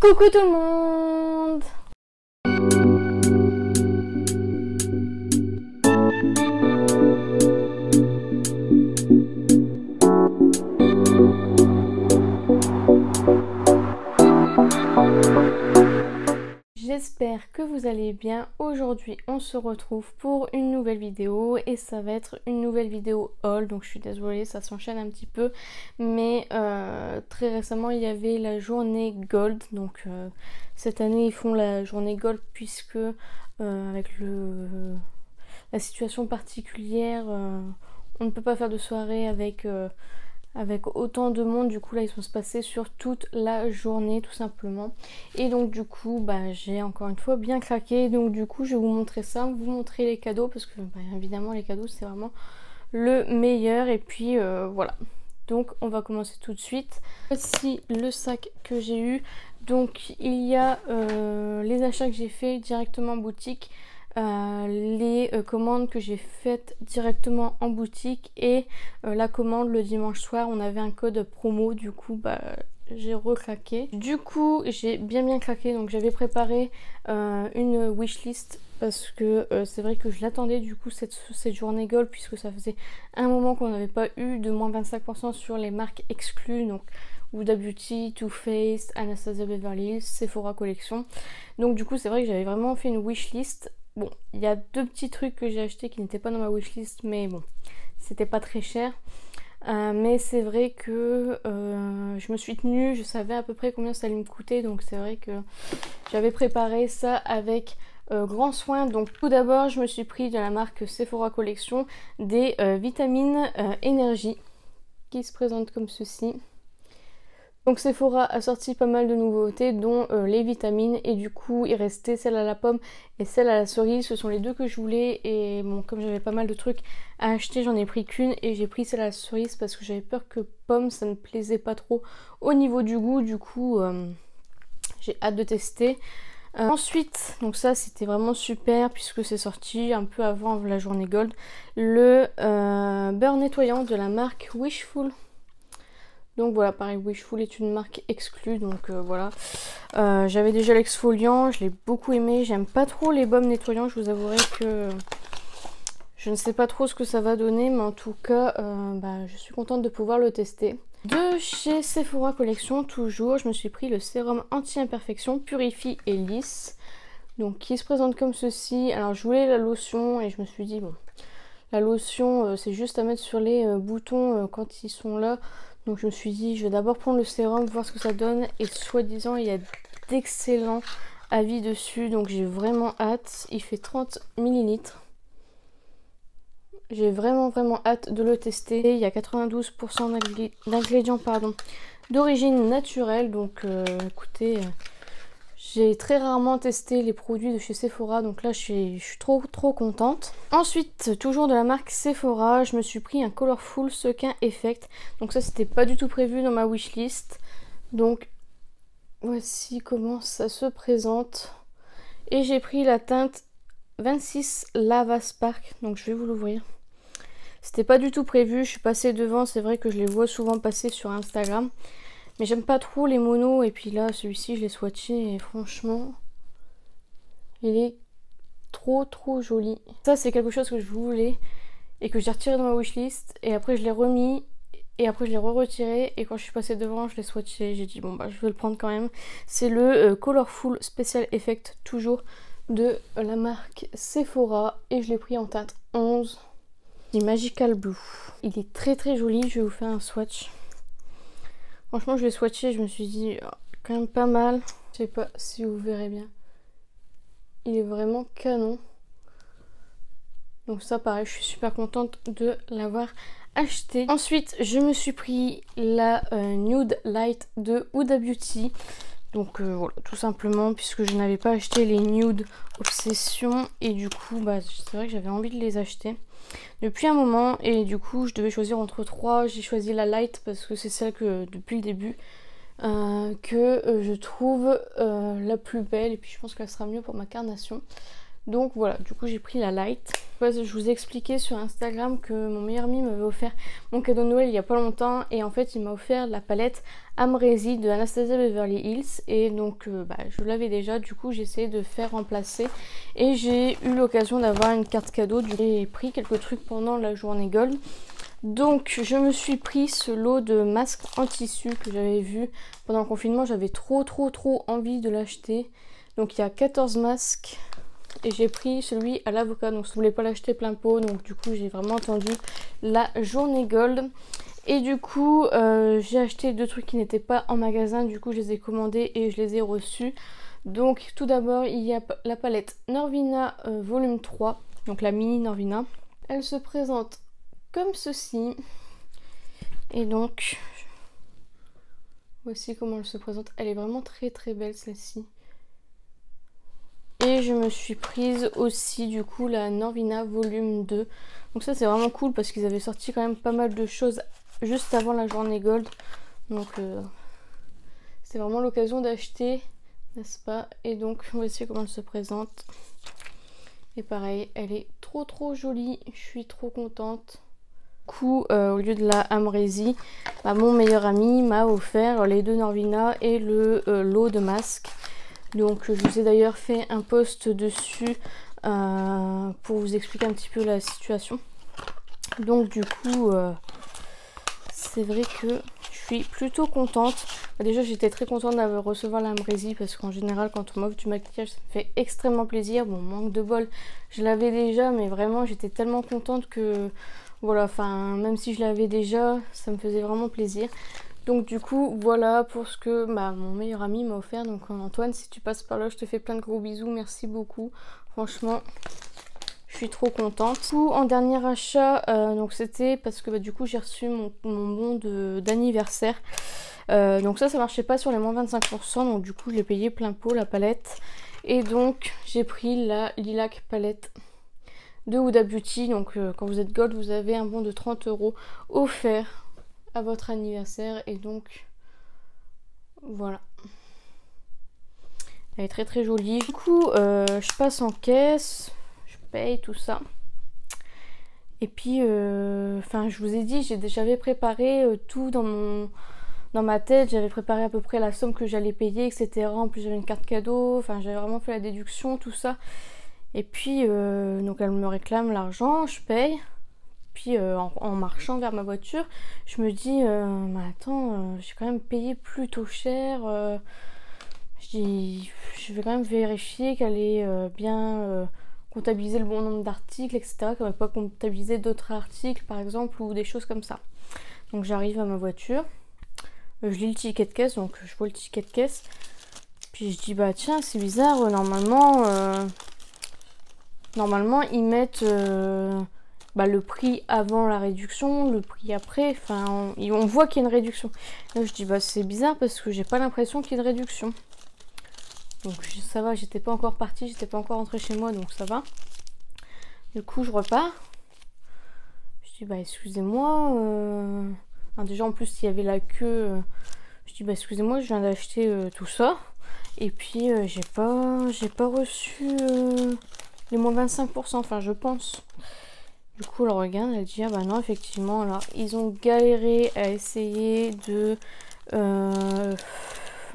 Coucou tout le monde! J'espère que vous allez bien. Aujourd'hui on se retrouve pour une nouvelle vidéo et ça va être une nouvelle vidéo haul, donc je suis désolée, ça s'enchaîne un petit peu, mais très récemment il y avait la journée Gold, donc cette année ils font la journée Gold puisque avec la situation particulière on ne peut pas faire de soirée avec autant de monde. Du coup là ils vont se passer sur toute la journée tout simplement, et donc du coup j'ai encore une fois bien craqué. Donc du coup je vais vous montrer ça, vous montrer les cadeaux parce que évidemment les cadeaux c'est vraiment le meilleur. Et puis voilà, donc on va commencer tout de suite. Voici le sac que j'ai eu. Donc il y a les achats que j'ai fait directement en boutique, les commandes que j'ai faites directement en boutique et la commande le dimanche soir. On avait un code promo, du coup j'ai recraqué. Du coup j'ai bien craqué, donc j'avais préparé une wishlist parce que c'est vrai que je l'attendais du coup cette journée Gold, puisque ça faisait un moment qu'on n'avait pas eu de moins 25% sur les marques exclues, donc Huda Beauty, Too Faced, Anastasia Beverly Hills, Sephora Collection. Donc du coup c'est vrai que j'avais vraiment fait une wishlist. Bon, il y a deux petits trucs que j'ai achetés qui n'étaient pas dans ma wishlist, mais bon, c'était pas très cher. Mais c'est vrai que je me suis tenue, je savais à peu près combien ça allait me coûter, donc c'est vrai que j'avais préparé ça avec grand soin. Donc tout d'abord, je me suis pris de la marque Sephora Collection des vitamines énergie qui se présentent comme ceci. Donc Sephora a sorti pas mal de nouveautés, dont les vitamines, et du coup il restait celle à la pomme et celle à la cerise. Ce sont les deux que je voulais, et bon, comme j'avais pas mal de trucs à acheter, j'en ai pris qu'une et j'ai pris celle à la cerise parce que j'avais peur que pomme ça ne plaisait pas trop au niveau du goût. Du coup j'ai hâte de tester. Ensuite, donc ça c'était vraiment super puisque c'est sorti un peu avant la journée Gold, le beurre nettoyant de la marque Wishful. Donc voilà, pareil, Wishful est une marque exclue, donc voilà. J'avais déjà l'exfoliant, je l'ai beaucoup aimé. J'aime pas trop les baumes nettoyants, je vous avouerai que je ne sais pas trop ce que ça va donner, mais en tout cas, je suis contente de pouvoir le tester. De chez Sephora Collection, toujours, je me suis pris le sérum anti-imperfection Purifie et Lisse, donc qui se présente comme ceci. Alors je voulais la lotion et je me suis dit, bon, la lotion c'est juste à mettre sur les boutons quand ils sont là. Donc je me suis dit, je vais d'abord prendre le sérum, voir ce que ça donne. Et soi-disant, il y a d'excellents avis dessus. Donc j'ai vraiment hâte. Il fait 30 ml. J'ai vraiment hâte de le tester. Il y a 92% d'ingrédients d'origine naturelle. Donc écoutez, j'ai très rarement testé les produits de chez Sephora, donc là je suis trop contente. Ensuite, toujours de la marque Sephora, je me suis pris un Colorful Sequin Effect. Donc ça c'était pas du tout prévu dans ma wishlist. Donc voici comment ça se présente. Et j'ai pris la teinte 26 Lava Spark, donc je vais vous l'ouvrir. C'était pas du tout prévu, je suis passée devant, c'est vrai que je les vois souvent passer sur Instagram. Mais j'aime pas trop les monos, et puis là celui-ci je l'ai swatché et franchement il est trop joli. Ça c'est quelque chose que je voulais et que j'ai retiré dans ma wishlist, et après je l'ai remis et après je l'ai retiré, et quand je suis passée devant je l'ai swatché, j'ai dit bon je vais le prendre quand même. C'est le Colorful Special Effect, toujours de la marque Sephora, et je l'ai pris en teinte 11. C'est Magical Blue. Il est très joli, je vais vous faire un swatch. Franchement je l'ai swatché, je me suis dit quand même pas mal. Je sais pas si vous verrez bien. Il est vraiment canon. Donc ça pareil, je suis super contente de l'avoir acheté. Ensuite je me suis pris la Nude Light de Huda Beauty. Donc voilà, tout simplement puisque je n'avais pas acheté les Nude Obsession, et du coup c'est vrai que j'avais envie de les acheter depuis un moment, et du coup je devais choisir entre trois. J'ai choisi la Light parce que c'est celle que depuis le début je trouve la plus belle, et puis je pense qu'elle sera mieux pour ma carnation. Donc voilà, du coup j'ai pris la light. Je vous ai expliqué sur Instagram que mon meilleur ami m'avait offert mon cadeau de Noël il y a pas longtemps. Et en fait il m'a offert la palette Amrezy de Anastasia Beverly Hills. Et donc je l'avais déjà, du coup j'ai essayé de faire remplacer. Et j'ai eu l'occasion d'avoir une carte cadeau. J'ai pris quelques trucs pendant la journée Gold. Donc je me suis pris ce lot de masques en tissu que j'avais vu pendant le confinement. J'avais trop envie de l'acheter. Donc il y a 14 masques. Et j'ai pris celui à l'avocat, donc je voulais pas l'acheter plein pot, donc du coup j'ai vraiment attendu la journée Gold. Et du coup j'ai acheté deux trucs qui n'étaient pas en magasin, du coup je les ai commandés et je les ai reçus. Donc tout d'abord il y a la palette Norvina volume 3, donc la mini Norvina. Elle se présente comme ceci. Et donc voici comment elle se présente, elle est vraiment très belle celle-ci. Et je me suis prise aussi du coup la Norvina volume 2. Donc ça c'est vraiment cool parce qu'ils avaient sorti quand même pas mal de choses juste avant la journée Gold. Donc c'est vraiment l'occasion d'acheter, n'est-ce pas? Et donc voici comment elle se présente. Et pareil, elle est trop jolie, je suis trop contente. Du coup au lieu de la Amrezy, mon meilleur ami m'a offert les deux Norvina et le lot de masques. Donc je vous ai d'ailleurs fait un post dessus pour vous expliquer un petit peu la situation. Donc du coup c'est vrai que je suis plutôt contente. Déjà j'étais très contente d'avoir recevoir la Amrezy parce qu'en général quand on m'offre du maquillage ça me fait extrêmement plaisir. Bon, manque de bol, je l'avais déjà, mais vraiment j'étais tellement contente que voilà, enfin même si je l'avais déjà, ça me faisait vraiment plaisir. Donc du coup voilà pour ce que mon meilleur ami m'a offert. Donc Antoine, si tu passes par là, je te fais plein de gros bisous, merci beaucoup. Franchement je suis trop contente. Du coup en dernier achat, donc c'était parce que du coup j'ai reçu mon bon d'anniversaire. Donc ça marchait pas sur les moins 25%, donc du coup je l'ai payé plein pot la palette. Et donc j'ai pris la Lilac palette de Huda Beauty. Donc quand vous êtes Gold, vous avez un bon de 30 € offert à votre anniversaire. Et donc voilà, elle est très jolie. Du coup je passe en caisse, je paye tout ça. Et puis je vous ai dit, j'avais préparé tout dans ma tête. J'avais préparé à peu près la somme que j'allais payer, etc. En plus j'avais une carte cadeau, j'avais vraiment fait la déduction, tout ça. Et puis donc elle me réclame l'argent, je paye. Puis en marchant vers ma voiture, je me dis attends, j'ai quand même payé plutôt cher. Je vais quand même vérifier qu'elle ait bien comptabilisé le bon nombre d'articles, etc. Qu'elle n'ait pas comptabilisé d'autres articles par exemple ou des choses comme ça. Donc j'arrive à ma voiture, je lis le ticket de caisse, donc je vois le ticket de caisse. Puis je dis tiens, c'est bizarre, normalement ils mettent le prix avant la réduction, le prix après, on voit qu'il y a une réduction. Là je dis c'est bizarre parce que j'ai pas l'impression qu'il y ait de réduction. Donc ça va, j'étais pas encore partie, j'étais pas encore rentrée chez moi, donc ça va. Du coup je repars. Je dis excusez-moi. Déjà en plus il y avait la queue. Je dis excusez-moi, je viens d'acheter tout ça. Et puis j'ai pas reçu les moins 25%, je pense. Du coup, elle regarde, elle dit non, effectivement, alors ils ont galéré à essayer de.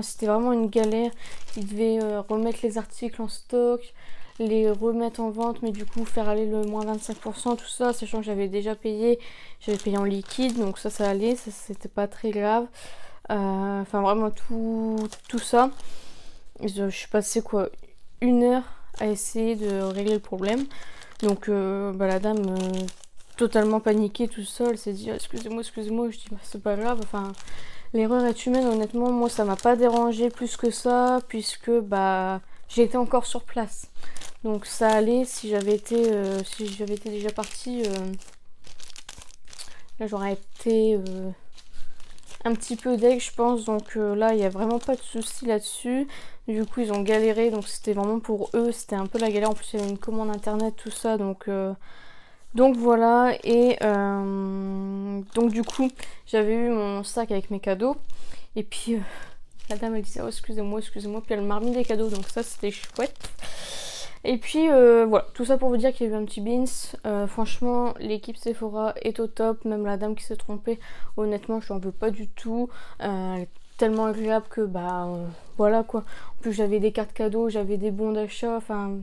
C'était vraiment une galère. Ils devaient remettre les articles en stock, les remettre en vente, mais du coup faire aller le moins 25%, tout ça, sachant que j'avais déjà payé, j'avais payé en liquide, donc ça allait, ça c'était pas très grave. Vraiment tout ça. Je suis passée une heure à essayer de régler le problème. Donc la dame totalement paniquée tout seul s'est dit excusez-moi. Je dis c'est pas grave, l'erreur est humaine. Honnêtement moi ça m'a pas dérangé plus que ça puisque j'ai été encore sur place. Donc ça allait. Si j'avais été déjà partie, là j'aurais été un petit peu deg je pense. Donc là il n'y a vraiment pas de souci là-dessus. Du coup ils ont galéré, donc c'était vraiment pour eux, c'était un peu la galère. En plus il y avait une commande internet, tout ça, donc voilà. Et donc du coup j'avais eu mon sac avec mes cadeaux. Et puis la dame elle disait excusez-moi. Puis elle m'a remis des cadeaux, donc ça c'était chouette. Et puis voilà, tout ça pour vous dire qu'il y a eu un petit bins. Franchement, l'équipe Sephora est au top. Même la dame qui s'est trompée, honnêtement, je n'en veux pas du tout. Elle est tellement agréable que bah voilà quoi. En plus, j'avais des cartes cadeaux, j'avais des bons d'achat. Enfin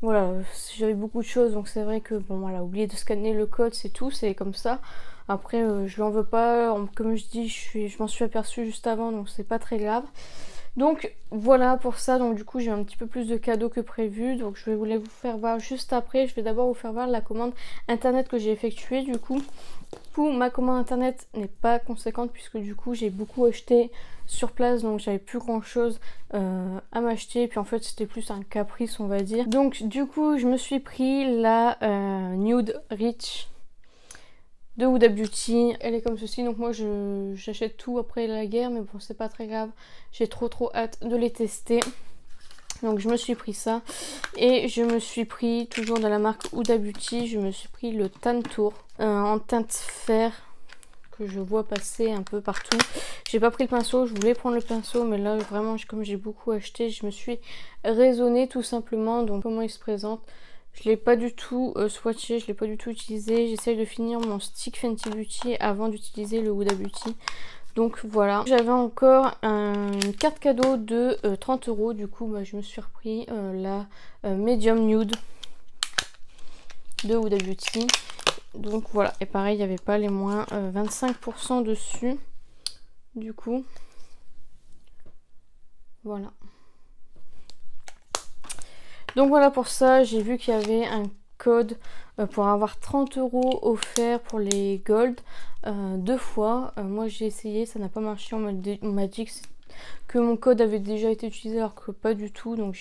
voilà, j'avais beaucoup de choses. Donc c'est vrai que bon voilà, oubliez de scanner le code, c'est tout, c'est comme ça. Après, je lui en veux pas. Comme je dis, je m'en suis aperçue juste avant, donc c'est pas très grave. Donc voilà pour ça, donc du coup j'ai un petit peu plus de cadeaux que prévu, donc je vais vous les faire voir juste après. Je vais d'abord vous faire voir la commande internet que j'ai effectuée. Du coup ma commande internet n'est pas conséquente puisque du coup j'ai beaucoup acheté sur place, donc j'avais plus grand chose à m'acheter, puis en fait c'était plus un caprice on va dire. Donc du coup je me suis pris la Nude Rich de Huda Beauty. Elle est comme ceci, donc moi j'achète tout après la guerre, mais bon c'est pas très grave, j'ai trop hâte de les tester. Donc je me suis pris ça, et je me suis pris, toujours de la marque Huda Beauty, je me suis pris le Tan Tour en teinte fer que je vois passer un peu partout. J'ai pas pris le pinceau, je voulais prendre le pinceau, mais là vraiment comme j'ai beaucoup acheté, je me suis raisonnée tout simplement. Donc comment il se présente, je l'ai pas du tout swatché, je l'ai pas du tout utilisé. J'essaye de finir mon stick Fenty Beauty avant d'utiliser le Huda Beauty. Donc voilà, j'avais encore une carte cadeau de 30 €. Du coup bah, je me suis repris la Medium Nude de Huda Beauty. Donc voilà, et pareil, il n'y avait pas les moins 25% dessus. Du coup, voilà. Donc voilà pour ça, j'ai vu qu'il y avait un code pour avoir 30 € offert pour les gold 2 fois. Moi j'ai essayé, ça n'a pas marché, on m'a dit que mon code avait déjà été utilisé alors que pas du tout. Donc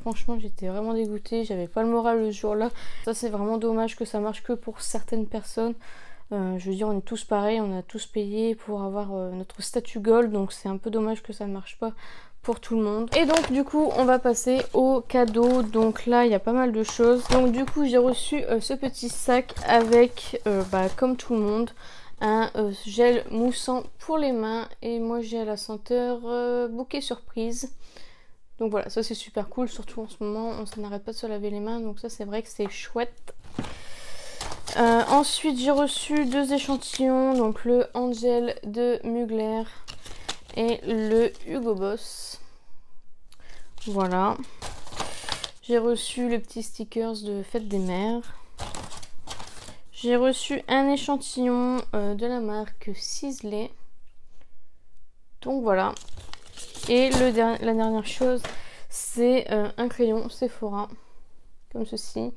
franchement j'étais vraiment dégoûtée, j'avais pas le moral le jour là. Ça c'est vraiment dommage que ça marche que pour certaines personnes. Je veux dire, on est tous pareils, on a tous payé pour avoir notre statut gold, donc c'est un peu dommage que ça ne marche pas pour tout le monde. Et donc du coup on va passer aux cadeaux. Donc là il y a pas mal de choses. Donc du coup j'ai reçu ce petit sac avec bah, comme tout le monde un gel moussant pour les mains, et moi j'ai à la senteur bouquet surprise. Donc voilà, ça c'est super cool, surtout en ce moment on s'en arrête pas de se laver les mains, donc ça c'est vrai que c'est chouette. Ensuite j'ai reçu 2 échantillons, donc le Angel de Mugler et le Hugo Boss. Voilà. J'ai reçu le petit stickers de Fête des Mères. J'ai reçu un échantillon de la marque Sisley. Donc voilà. Et la dernière chose, c'est un crayon Sephora, comme ceci.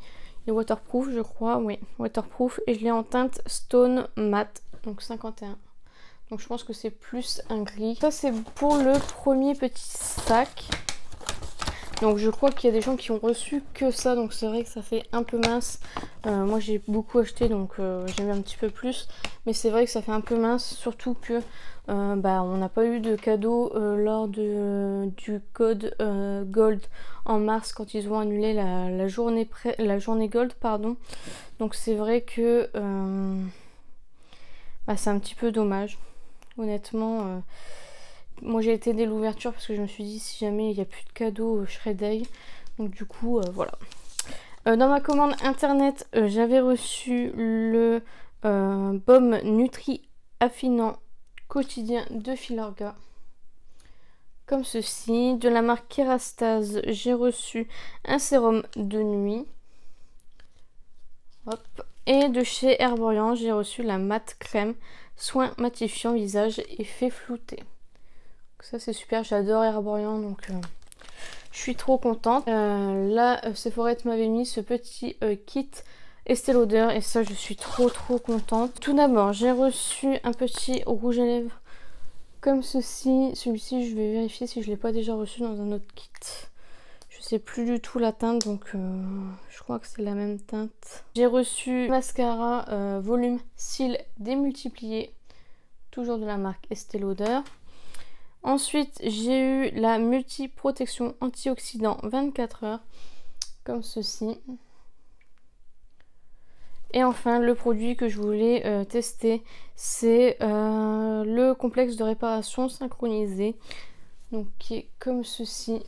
Il est waterproof je crois, oui, waterproof, et je l'ai en teinte Stone Matte, donc 51. Donc je pense que c'est plus un gris. Ça c'est pour le premier petit sac. Donc je crois qu'il y a des gens qui ont reçu que ça, donc c'est vrai que ça fait un peu mince. Moi j'ai beaucoup acheté, donc j'ai mis un petit peu plus, mais c'est vrai que ça fait un peu mince, surtout que bah, on n'a pas eu de cadeau lors du code Gold en mars, quand ils ont annulé la journée Gold, pardon. Donc c'est vrai que bah, c'est un petit peu dommage, honnêtement. Moi j'ai été dès l'ouverture parce que je me suis dit si jamais il n'y a plus de cadeaux, je serais deg. Donc du coup voilà. Dans ma commande internet, j'avais reçu le baume Nutri affinant quotidien de Filorga, comme ceci. De la marque Kerastase, j'ai reçu un sérum de nuit. Hop. Et de chez Herborian, j'ai reçu la mat crème soin matifiant visage effet flouté. Ça c'est super, j'adore Herborian, donc je suis trop contente. Là Sephora m'avait mis ce petit kit Estée Lauder, et ça je suis trop contente. Tout d'abord j'ai reçu un petit rouge à lèvres comme ceci. Celui-ci je vais vérifier si je l'ai pas déjà reçu dans un autre kit. Je sais plus du tout la teinte, donc je crois que c'est la même teinte. J'ai reçu mascara volume cils démultiplié, toujours de la marque Estée Lauder. Ensuite, j'ai eu la multi-protection antioxydant 24 heures, comme ceci. Et enfin, le produit que je voulais tester, c'est le complexe de réparation synchronisé, donc qui est comme ceci.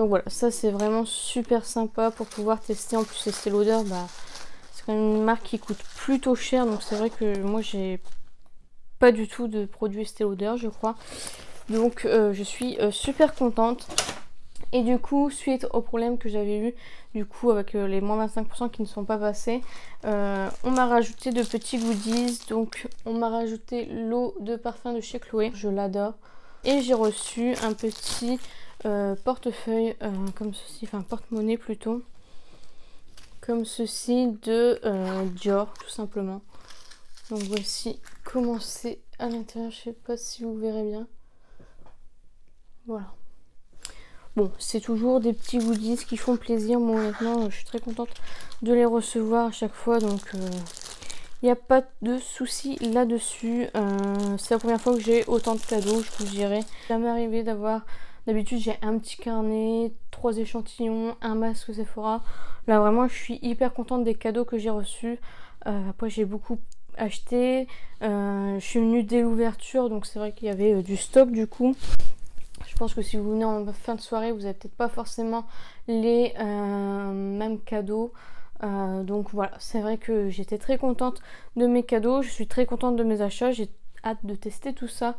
Donc voilà, ça c'est vraiment super sympa pour pouvoir tester. En plus Estée Lauder, bah, c'est quand même une marque qui coûte plutôt cher, donc c'est vrai que moi j'ai pas du tout de produits Estée Lauder, je crois. Donc je suis super contente. Et du coup, suite au problème que j'avais eu, du coup avec les moins 25% qui ne sont pas passés, on m'a rajouté de petits goodies. Donc on m'a rajouté l'eau de parfum de chez Chloé, je l'adore. Et j'ai reçu un petit portefeuille comme ceci, enfin porte-monnaie plutôt, comme ceci de Dior tout simplement. Donc voici comment c'est à l'intérieur, je sais pas si vous verrez bien. Voilà. Bon, c'est toujours des petits goodies qui font plaisir. Moi honnêtement, je suis très contente de les recevoir à chaque fois. Donc il n'y a pas de souci là-dessus. C'est la première fois que j'ai autant de cadeaux, je vous dirais. Ça m'est arrivé d'avoir... D'habitude j'ai un petit carnet, 3 échantillons, un masque Sephora. Là vraiment je suis hyper contente des cadeaux que j'ai reçus. Après j'ai beaucoup acheté. Je suis venue dès l'ouverture, donc c'est vrai qu'il y avait du stock du coup. Je pense que si vous venez en fin de soirée, vous n'avez peut-être pas forcément les mêmes cadeaux. Donc voilà, c'est vrai que j'étais très contente de mes cadeaux. Je suis très contente de mes achats. J'ai hâte de tester tout ça.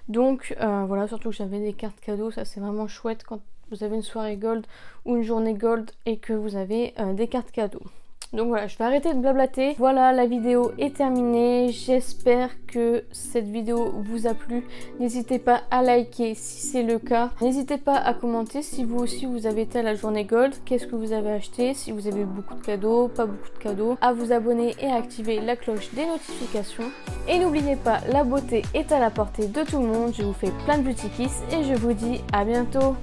Donc voilà, surtout que j'avais des cartes cadeaux. Ça c'est vraiment chouette quand vous avez une soirée gold ou une journée gold et que vous avez des cartes cadeaux. Donc voilà, je vais arrêter de blablater. Voilà, la vidéo est terminée. J'espère que cette vidéo vous a plu. N'hésitez pas à liker si c'est le cas. N'hésitez pas à commenter si vous aussi vous avez été à la journée gold. Qu'est-ce que vous avez acheté, si vous avez eu beaucoup de cadeaux, pas beaucoup de cadeaux. À vous abonner et à activer la cloche des notifications. Et n'oubliez pas, la beauté est à la portée de tout le monde. Je vous fais plein de beauty kiss et je vous dis à bientôt.